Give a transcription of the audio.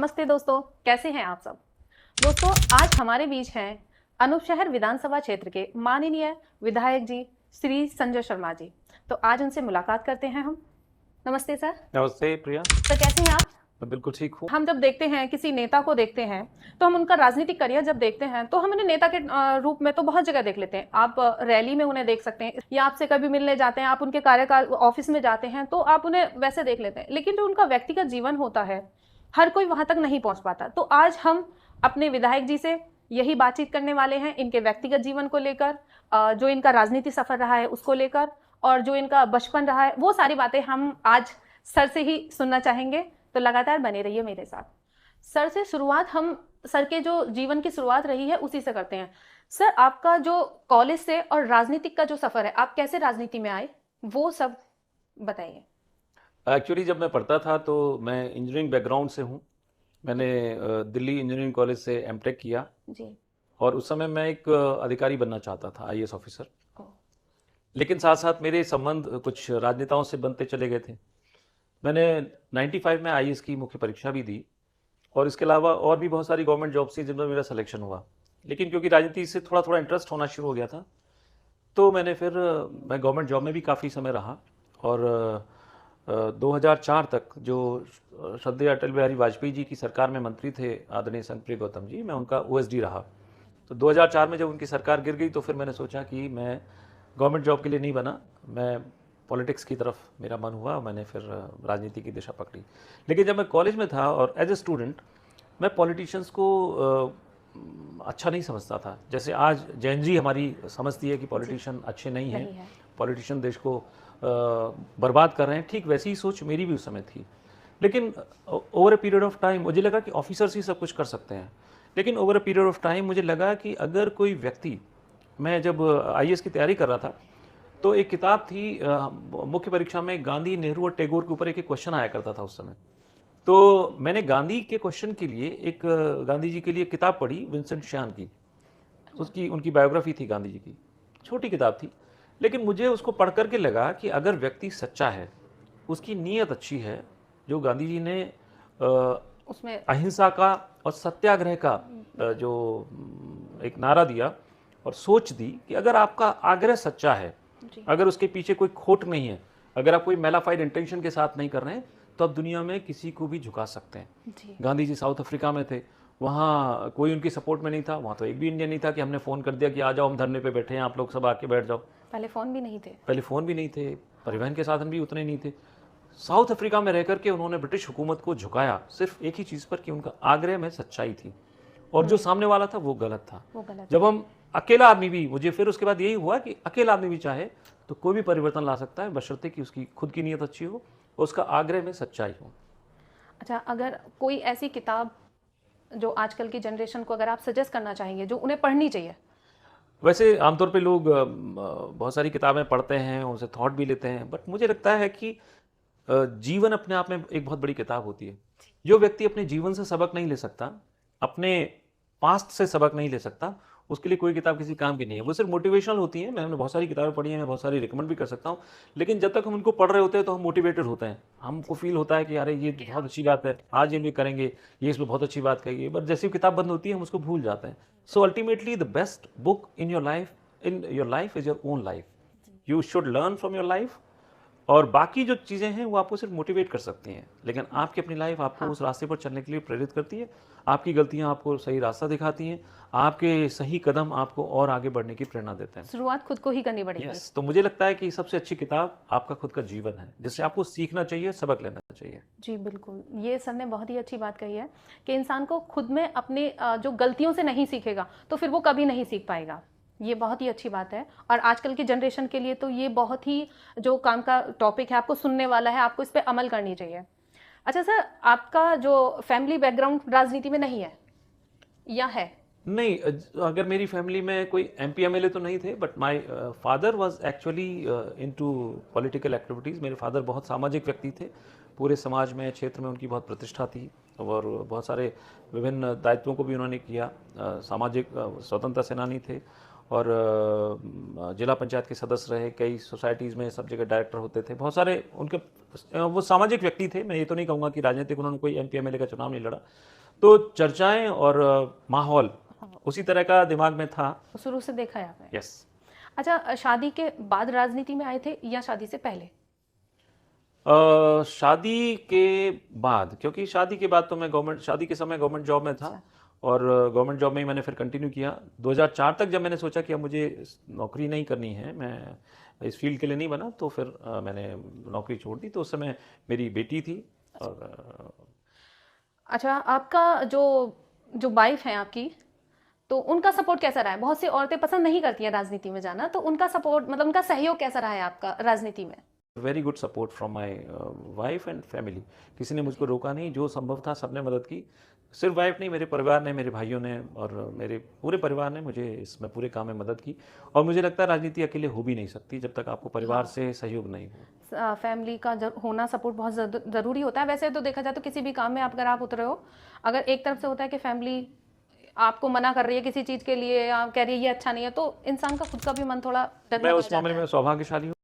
नमस्ते दोस्तों, कैसे हैं आप सब। दोस्तों, आज हमारे बीच हैं अनूपशहर विधानसभा क्षेत्र के माननीय विधायक जी श्री संजय शर्मा जी। तो आज उनसे मुलाकात करते हैं हम। नमस्ते सर। नमस्ते प्रिया। सर, कैसे हैं आप। मैं बिल्कुल ठीक हूँ। हम जब देखते हैं किसी नेता को देखते हैं तो हम उनका राजनीतिक करियर जब देखते हैं तो हम उन्हें नेता के रूप में तो बहुत जगह देख लेते हैं। आप रैली में उन्हें देख सकते हैं या आपसे कभी मिलने जाते हैं, आप उनके कार्यकाल ऑफिस में जाते हैं तो आप उन्हें वैसे देख लेते हैं। लेकिन जो उनका व्यक्तिगत जीवन होता है हर कोई वहां तक नहीं पहुंच पाता। तो आज हम अपने विधायक जी से यही बातचीत करने वाले हैं, इनके व्यक्तिगत जीवन को लेकर, जो इनका राजनीति सफर रहा है उसको लेकर, और जो इनका बचपन रहा है वो सारी बातें हम आज सर से ही सुनना चाहेंगे। तो लगातार बने रहिए मेरे साथ। सर से शुरुआत हम सर के जो जीवन की शुरुआत रही है उसी से करते हैं। सर, आपका जो कॉलेज से और राजनीतिक का जो सफर है, आप कैसे राजनीति में आए वो सब बताइए। एक्चुअली जब मैं पढ़ता था तो मैं इंजीनियरिंग बैकग्राउंड से हूँ। मैंने दिल्ली इंजीनियरिंग कॉलेज से एमटेक किया जी। और उस समय मैं एक अधिकारी बनना चाहता था, आईएएस ऑफिसर। ओ, लेकिन साथ साथ मेरे संबंध कुछ राजनेताओं से बनते चले गए थे। मैंने 95 में आईएएस की मुख्य परीक्षा भी दी और इसके अलावा और भी बहुत सारी गवर्नमेंट जॉब्स थी जिनमें मेरा सिलेक्शन हुआ। लेकिन क्योंकि राजनीति से थोड़ा थोड़ा इंटरेस्ट होना शुरू हो गया था तो मैं गवर्नमेंट जॉब में भी काफ़ी समय रहा और 2004 तक जो श्रद्धेय अटल बिहारी वाजपेयी जी की सरकार में मंत्री थे आदरणीय संतप्रिय गौतम जी, मैं उनका ओएसडी रहा। तो 2004 में जब उनकी सरकार गिर गई तो फिर मैंने सोचा कि मैं गवर्नमेंट जॉब के लिए नहीं बना, मैं पॉलिटिक्स की तरफ मेरा मन हुआ। मैंने फिर राजनीति की दिशा पकड़ी। लेकिन जब मैं कॉलेज में था और एज ए स्टूडेंट मैं पॉलिटिशियंस को अच्छा नहीं समझता था। जैसे आज जैन जी हमारी समझती है कि पॉलिटिशियन अच्छे नहीं हैं, पॉलिटिशियन देश को बर्बाद कर रहे हैं, ठीक वैसी ही सोच मेरी भी उस समय थी। लेकिन over a period of time मुझे लगा कि ऑफिसर्स ही सब कुछ कर सकते हैं। लेकिन over a period of time मुझे लगा कि अगर कोई व्यक्ति, मैं जब आईएएस की तैयारी कर रहा था तो एक किताब थी मुख्य परीक्षा में गांधी, नेहरू और टैगोर के ऊपर एक क्वेश्चन आया करता था उस समय। तो मैंने गांधी के क्वेश्चन के लिए गांधी जी के लिए किताब पढ़ी, विंसेंट श्यान की। उसकी उनकी बायोग्राफी थी गांधी जी की, छोटी किताब थी। लेकिन मुझे उसको पढ़ करके लगा कि अगर व्यक्ति सच्चा है, उसकी नीयत अच्छी है, जो गांधी जी ने उसमें अहिंसा का और सत्याग्रह का जो एक नारा दिया और सोच दी कि अगर आपका आग्रह सच्चा है, अगर उसके पीछे कोई खोट नहीं है, अगर आप कोई मेलाफाइड इंटेंशन के साथ नहीं कर रहे हैं, तो आप दुनिया में किसी को भी झुका सकते हैं। गांधी जी साउथ अफ्रीका में थे, वहाँ कोई उनकी सपोर्ट में नहीं था। वहाँ तो एक भी इंडियन नहीं था कि हमने फ़ोन कर दिया कि आ जाओ हम धरने पे बैठे हैं, आप लोग सब आके बैठ जाओ। पहले फ़ोन भी नहीं थे। परिवहन के साधन भी उतने नहीं थे। साउथ अफ्रीका में रह करके उन्होंने ब्रिटिश हुकूमत को झुकाया सिर्फ एक ही चीज़ पर कि उनका आग्रह में सच्चाई थी और जो सामने वाला था वो गलत था। जब हम अकेला आदमी भी, मुझे फिर उसके बाद यही हुआ कि अकेला आदमी भी चाहे तो कोई भी परिवर्तन ला सकता है, बशर्ते कि उसकी खुद की नीयत अच्छी हो और उसका आग्रह में सच्चाई हो। अच्छा, अगर कोई ऐसी किताब जो आजकल की जनरेशन को अगर आप सजेस्ट करना चाहेंगे जो उन्हें पढ़नी चाहिए। वैसे आमतौर पे लोग बहुत सारी किताबें पढ़ते हैं, उनसे थॉट भी लेते हैं, बट मुझे लगता है कि जीवन अपने आप में एक बहुत बड़ी किताब होती है। जो व्यक्ति अपने जीवन से सबक नहीं ले सकता, अपने पास्ट से सबक नहीं ले सकता, उसके लिए कोई किताब किसी काम की नहीं है। वो सिर्फ मोटिवेशनल होती है। मैंने बहुत सारी किताबें पढ़ी हैं, मैं बहुत सारी रिकमेंड भी कर सकता हूँ। लेकिन जब तक हम उनको पढ़ रहे होते हैं तो हम मोटिवेटेड होते हैं, हमको फील होता है कि अरे ये बहुत अच्छी बात है, आज ये भी करेंगे, ये इसमें बहुत अच्छी बात कहेगी। बट जैसे किताब बंद होती है हम उसको भूल जाते हैं। So ultimately the best book in your life is your own life. You should learn from your life और बाकी जो चीज़ें हैं वो आपको सिर्फ मोटिवेट कर सकती हैं, लेकिन आपकी अपनी लाइफ आपको उस रास्ते पर चलने के लिए प्रेरित करती है। आपकी गलतियां आपको सही रास्ता दिखाती हैं, आपके सही कदम आपको और आगे बढ़ने की प्रेरणा देते हैं। शुरुआत खुद को ही करनी पड़ेगी। यस, तो मुझे लगता है कि सबसे अच्छी किताब आपका खुद का जीवन है, जिससे आपको सीखना चाहिए, सबक लेना चाहिए। जी बिल्कुल, ये सर ने बहुत ही अच्छी बात कही है कि इंसान को खुद में अपने जो गलतियों से नहीं सीखेगा तो फिर वो कभी नहीं सीख पाएगा। ये बहुत ही अच्छी बात है और आजकल की जनरेशन के लिए तो ये बहुत ही जो काम का टॉपिक है, आपको सुनने वाला है, आपको इस पर अमल करनी चाहिए। अच्छा सर, आपका जो फैमिली बैकग्राउंड राजनीति में नहीं है या है? नहीं, अगर मेरी फैमिली में कोई एमपी एमएलए तो नहीं थे, but my father was actually into political activities. मेरे फादर बहुत सामाजिक व्यक्ति थे, पूरे समाज में, क्षेत्र में उनकी बहुत प्रतिष्ठा थी और बहुत सारे विभिन्न दायित्वों को भी उन्होंने किया। सामाजिक स्वतंत्रता सेनानी थे और जिला पंचायत के सदस्य रहे, कई सोसाइटीज़ में सब जगह डायरेक्टर होते थे, बहुत सारे उनके वो सामाजिक व्यक्ति थे। मैं ये तो नहीं कहूँगा कि राजनीतिक उन्होंने कोई MP MLA का चुनाव नहीं लड़ा। तो चर्चाएं और माहौल उसी तरह का दिमाग में था। शुरू से देखा है आपने? यस। अच्छा, शादी के बाद राजनीति में आए थे या शादी से पहले? शादी के बाद, क्योंकि शादी के बाद तो मैं शादी के समय गवर्नमेंट जॉब में था और गवर्नमेंट जॉब में ही मैंने फिर कंटिन्यू किया 2004 तक। जब मैंने सोचा कि अब मुझे नौकरी नहीं करनी है, मैं इस फील्ड के लिए नहीं बना, तो फिर मैंने नौकरी छोड़ दी। तो उस समय मेरी बेटी थी और अच्छा, आपका जो जो वाइफ है आपकी, तो उनका सपोर्ट कैसा रहा है? बहुत सी औरतें पसंद नहीं करती हैं राजनीति में जाना, तो उनका सपोर्ट मतलब उनका सहयोग कैसा रहा है आपका राजनीति में? Very good support from my wife and family. किसी ने मुझको रोका नहीं, जो संभव था सबने मदद की। सिर्फ वाइफ नहीं, मेरे परिवार ने, मेरे भाइयों ने और मेरे पूरे परिवार ने मुझे इसमें पूरे काम में मदद की। और मुझे लगता है राजनीति अकेले हो भी नहीं सकती जब तक आपको परिवार से सहयोग नहीं हो। फैमिली का होना सपोर्ट बहुत ज़रूरी होता है। वैसे तो देखा जाए तो किसी भी काम में अगर आप उतरे हो, अगर एक तरफ से होता है कि फैमिली आपको मना कर रही है किसी चीज़ के लिए या कह रही है ये अच्छा नहीं है, तो इंसान का खुद का भी मन थोड़ा मैं उस मामले में सौभाग्यशाली हूँ।